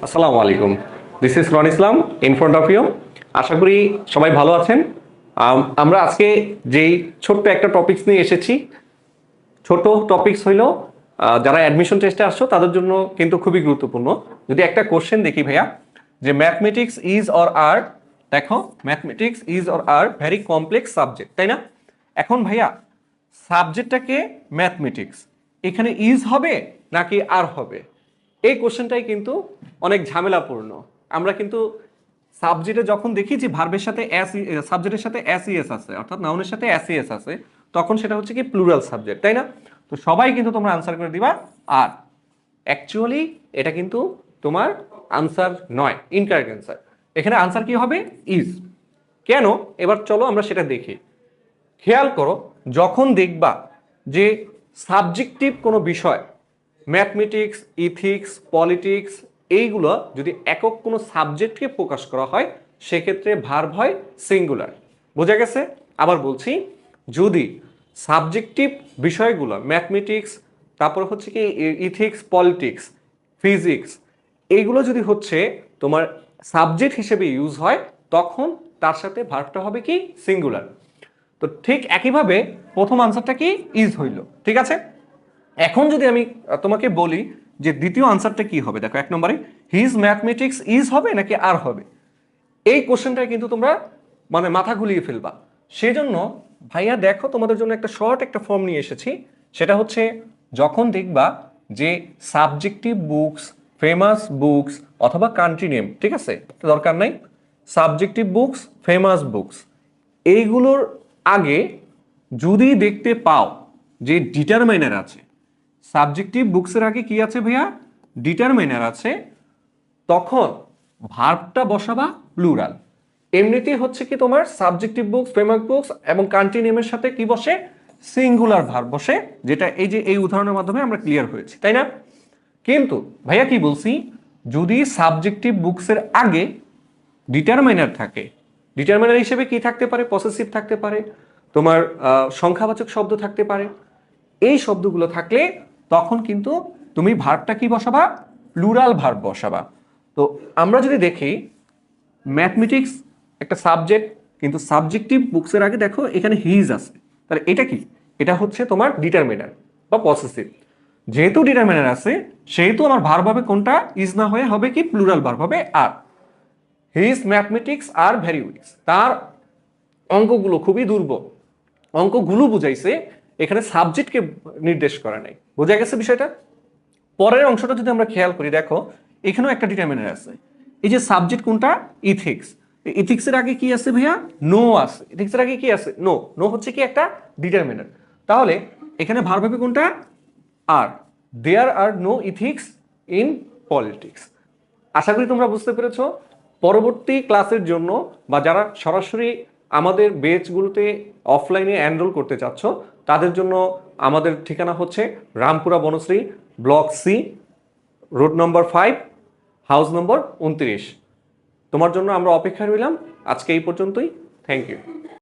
আসসালামু আলাইকুম। This is Ron Islam in front of you. আশা করি সবাই ভালো আছেন। আমরা আজকে যেই ছোট্ট একটা টপিকস নিয়ে এসেছি, ছোট টপিকস হইলো যারা অ্যাডমিশন টেস্টে আসছো তাদের জন্য কিন্তু খুবই গুরুত্বপূর্ণ। যদি একটা কোশ্চেন দেখি ভাইয়া, যে ম্যাথমেটিক্স ইজ অর আর, দেখো mathematics is or are very complex subject, তাই না? এখন ভাইয়া সাবজেক্টটাকে ম্যাথমেটিক্স, এখানে ইজ হবে নাকি আর হবে? এই কোশ্চেনটাই কিন্তু অনেক ঝামেলাপূর্ণ। আমরা কিন্তু সাবজেক্টে যখন দেখি যে ভার্বের সাথে এস, সাবজেক্টের সাথে এস ইএস আছে, অর্থাৎ নাউনের সাথে এস ইএস আছে, তখন সেটা হচ্ছে কি প্লুরাল সাবজেক্ট, তাই না? তো সবাই কিন্তু তোমরা আনসার করে দিবা আর। অ্যাকচুয়ালি এটা কিন্তু তোমার আনসার নয়, ইনকারেক্ট আনসার। এখানে আনসার কি হবে? ইজ। কেন? এবার চলো আমরা সেটা দেখি। খেয়াল করো, যখন দেখবা যে সাবজেক্টিভ কোনো বিষয়, ম্যাথমেটিক্স, ইথিক্স, পলিটিক্স, এইগুলো যদি একক কোনো সাবজেক্টকে প্রকাশ করা হয়, সেক্ষেত্রে ভার্ব হয় সিঙ্গুলার। বোঝা গেছে? আবার বলছি, যদি সাবজেক্টিভ বিষয়গুলো ম্যাথমেটিক্স, তারপর হচ্ছে কি ইথিক্স, পলিটিক্স, ফিজিক্স, এইগুলো যদি হচ্ছে তোমার সাবজেক্ট হিসেবে ইউজ হয়, তখন তার সাথে ভার্বটা হবে কি সিঙ্গুলার। তো ঠিক একইভাবে প্রথম আনসারটা কি ইজ হইল, ঠিক আছে? এখন যদি আমি তোমাকে বলি যে দ্বিতীয় আনসারটা কি হবে, দেখো এক নম্বরে হিজ ম্যাথমেটিক্স ইজ হবে নাকি আর হবে? এই কোশ্চেনটা কিন্তু তোমরা মানে মাথা ঘুলিয়ে ফেলবা। সেজন্য ভাইয়া দেখো তোমাদের জন্য একটা শর্ট একটা ফর্ম নিয়ে এসেছি। সেটা হচ্ছে, যখন দেখবা যে সাবজেক্টিভ বুকস, ফেমাস বুকস অথবা কান্ট্রি নেম, ঠিক আছে, দরকার নাই, সাবজেক্টিভ বুকস, ফেমাস বুকস, এইগুলোর আগে যদি দেখতে পাও যে ডিটারমাইনার আছে, সাবজেক্টিভ বুকসের আগে কি আছে ভাইয়া? ডিটারমাইনার আছে, তখন ভার্বটা বসাবা প্লুরাল। এমনিতেই হচ্ছে কি তোমার সাবজেক্টিভ বুকস, ফেমাস বুকস এবং কান্ট্রি নেমের সাথে কি বসে? সিঙ্গুলার ভার্ব বসে, যেটা এই যে এই উদাহরণের মাধ্যমে আমরা ক্লিয়ার হয়েছি, তাই না? কিন্তু ভাইয়া কি বলছি, যদি সাবজেক্টিভ বুকসের আগে ডিটারমাইনার থাকে, ডিটারমাইনার হিসেবে কি থাকতে পারে? পসেসিভ থাকতে পারে, তোমার সংখ্যাবাচক শব্দ থাকতে পারে। এই শব্দগুলো থাকলে তখন কিন্তু তুমি ভার্বটা কি বসাবা? Plural verb বসাবা। তো আমরা যদি দেখি ম্যাথমেটিক্স একটা সাবজেক্ট, কিন্তু সাবজেক্টিভ বুকসের আগে দেখো এখানে হিজ আছে, তাহলে এটা কি? এটা হচ্ছে তোমার ডিটারমিনার বা পসেসিভ। যেহেতু ডিটারমিনার আছে, সেহেতু আমার ভার্ব হবে কোনটা? ইজ না হয়ে হবে কি? প্লুরাল ভার্ব হবে আর। His mathematics are very weak, তার অঙ্কগুলো খুবই দুর্বল। অঙ্কগুলো বুঝাইছে, এখানে সাবজেক্টকে নির্দেশ করা নাই। বোঝা গেছে বিষয়টা? পরের অংশটা যদি আমরা খেয়াল করি, দেখো এখানেও একটা ডিটারমিনার আছে। এই যে সাবজেক্ট কোনটা? ইথিক্স। ইথিক্সের আগে কি আছে ভাইয়া? নো আছে। ইথিক্সের আগে কি আছে? নো। নো হচ্ছে কি একটা ডিটারমিনার। তাহলে এখানে ভার্ব হবে কোনটা? আর। দেয়ার আর নো ইথিক্স ইন পলিটিক্স। আশা করি তোমরা বুঝতে পেরেছো। পরবর্তী ক্লাসের জন্য বা যারা সরাসরি আমাদের বেচগুলোতে অফলাইনে এনরোল করতে চাচ্ছ, তাদের জন্য আমাদের ঠিকানা হচ্ছে Rampura Banasree, block C, road number 5, house number 29। তোমার জন্য আমরা অপেক্ষায় রইলাম। আজকে এই পর্যন্তই। Thank you.